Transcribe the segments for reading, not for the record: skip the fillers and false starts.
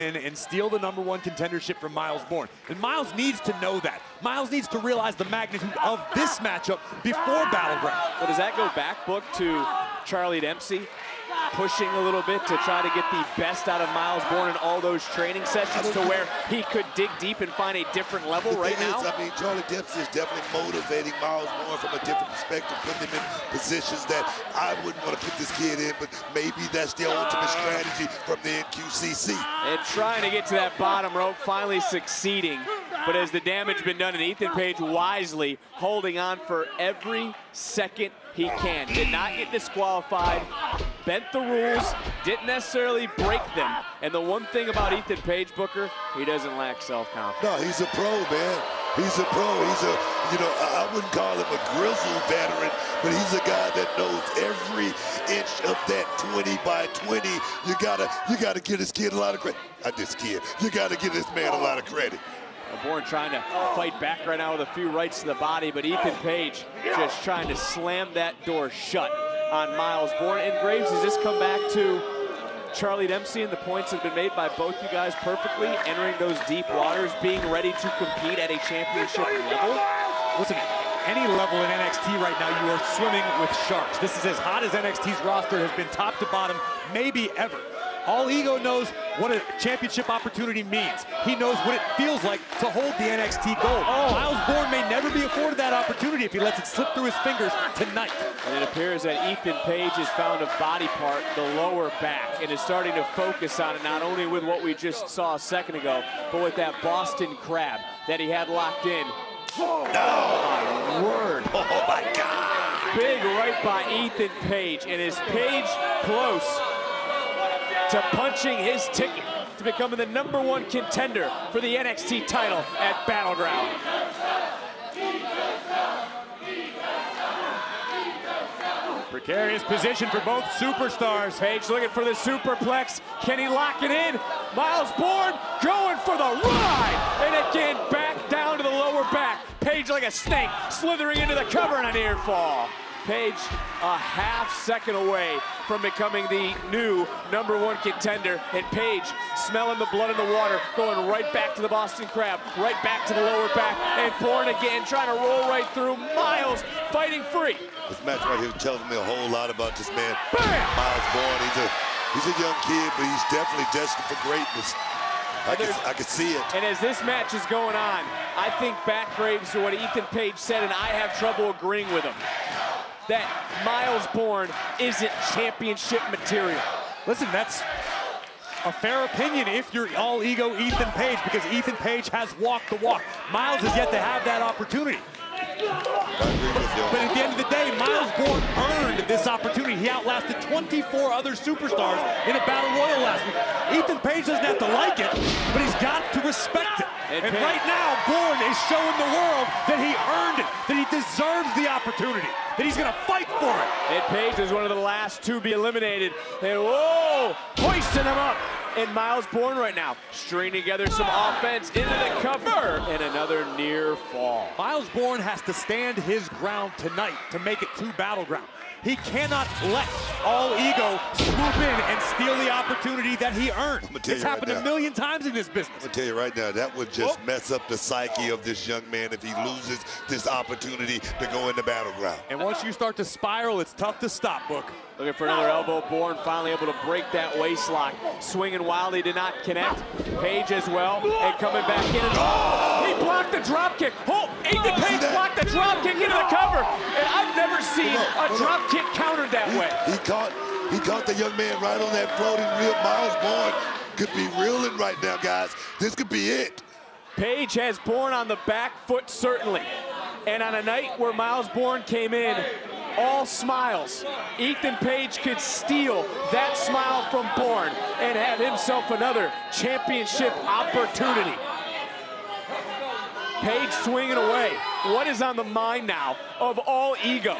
and steal the #1 contendership from Myle Borne. And Miles needs to know that. Miles needs to realize the magnitude of this matchup before Battleground. Well, does that go back, Book, to Charlie Dempsey pushing a little bit to try to get the best out of Myle Borne in all those training sessions to where he could dig deep and find a different level right now? I mean, Charlie Dempsey is definitely motivating Myle Borne from a different perspective, putting him in positions that I wouldn't want to put this kid in, but maybe that's the ultimate strategy from the NQCC. And trying to get to that bottom rope, finally succeeding. But has the damage been done, and Ethan Page wisely holding on for every second he can. Did not get disqualified, bent the rules, didn't necessarily break them. And the one thing about Ethan Page, Booker, he doesn't lack self-confidence. No, he's a pro, man. He's a pro. He's a, you know, I wouldn't call him a grizzled veteran, but he's a guy that knows every inch of that 20 by 20. You gotta give this kid a lot of credit. Not this kid. You gotta give this man a lot of credit. Borne trying to fight back right now with a few rights to the body, but Ethan Page just trying to slam that door shut on Myle Borne. And Graves, does this come back to Charlie Dempsey and the points have been made by both you guys perfectly, entering those deep waters, being ready to compete at a championship level? Listen, any level in NXT right now, you are swimming with sharks. This is as hot as NXT's roster has been top to bottom, maybe ever. All Ego knows what a championship opportunity means. He knows what it feels like to hold the NXT gold. Myle Borne may never be afforded that opportunity if he lets it slip through his fingers tonight. And it appears that Ethan Page has found a body part, the lower back, and is starting to focus on it, not only with what we just saw a second ago, but with that Boston Crab that he had locked in. Oh, my word. Oh, my God. Big right by Ethan Page, and is Page close to punching his ticket to becoming the #1 contender for the NXT title at Battleground. Precarious position for both superstars. Page looking for the superplex. Can he lock it in? Myle Borne going for the ride. And again, back down to the lower back. Page like a snake, slithering into the cover and a near fall. Page a half second away from becoming the new #1 contender, and Page smelling the blood in the water, going right back to the Boston Crab, right back to the lower back, and Borne again trying to roll right through. Miles fighting free. This match right here tells me a whole lot about this man, Bam! Myle Borne. He's a young kid, but he's definitely destined for greatness. I can see it. And as this match is going on, I think back, Graves, to what Ethan Page said, and I have trouble agreeing with him, that Myle Borne isn't championship material. Listen, that's a fair opinion if you're All Ego Ethan Page, because Ethan Page has walked the walk. Miles has yet to have that opportunity. But at the end of the day, Myle Borne earned this opportunity. He outlasted 24 other superstars in a Battle Royal last week. Ethan Page doesn't have to like it, but he's got to respect it. And right now, Borne is showing the world that he earned it, that he deserves the opportunity, that he's gonna fight for it. And Page is one of the last to be eliminated. And whoa, hoisting him up. And Myle Borne right now, stringing together some offense into the cover, and another near fall. Myle Borne has to stand his ground tonight to make it to Battleground. He cannot let All Ego swoop in and steal the opportunity that he earned. It's happened a million times in this business. I'm gonna tell you right now, that would just mess up the psyche of this young man if he loses this opportunity to go into Battleground. And once you start to spiral, it's tough to stop, Book. Looking for another elbow. Borne finally able to break that waist lock. Swinging wildly, did not connect. Page as well, and coming back in. And he blocked the drop kick. Oh, Ethan Page blocked the drop kick into the cover. And I've never seen a drop kick countered that way. He caught the young man right on that floating reel. Myle Borne could be reeling right now, guys. This could be it. Page has Borne on the back foot, certainly. And on a night where Myle Borne came in all smiles, Ethan Page could steal that smile from Borne and have himself another championship opportunity. Page swinging away. What is on the mind now of All Ego?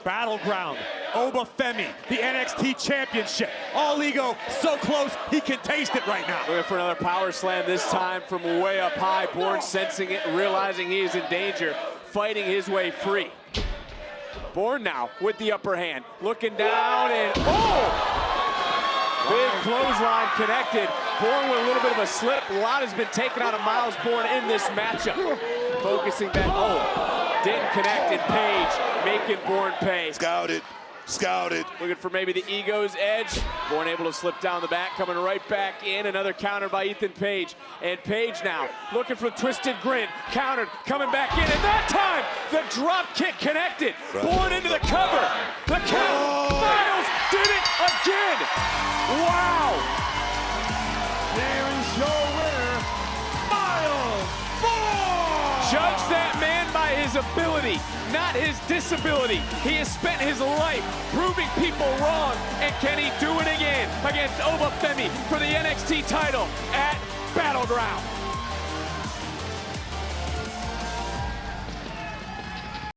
Battleground, Oba Femi, the NXT Championship. All Ego so close, he can taste it right now. Looking for another power slam, this time from way up high. Borne sensing it, realizing he is in danger, fighting his way free. Borne now with the upper hand, looking down and big clothesline connected. Borne with a little bit of a slip. A lot has been taken out of Myle Borne in this matchup. Focusing back, didn't connect, and Page making Borne pay. Scouted. Looking for maybe the ego's edge. Borne able to slip down the back, coming right back in. Another counter by Ethan Page. And Page now looking for the twisted grin. Countered, coming back in. And that time, the drop kick connected. Borne into the cover. The count. Miles did it again. Wow. There is your winner, Myle Borne. Judge that man by his ability, not his disability. He has spent his life proving people wrong, and can he do it again against Femi for the NXT title at Battleground?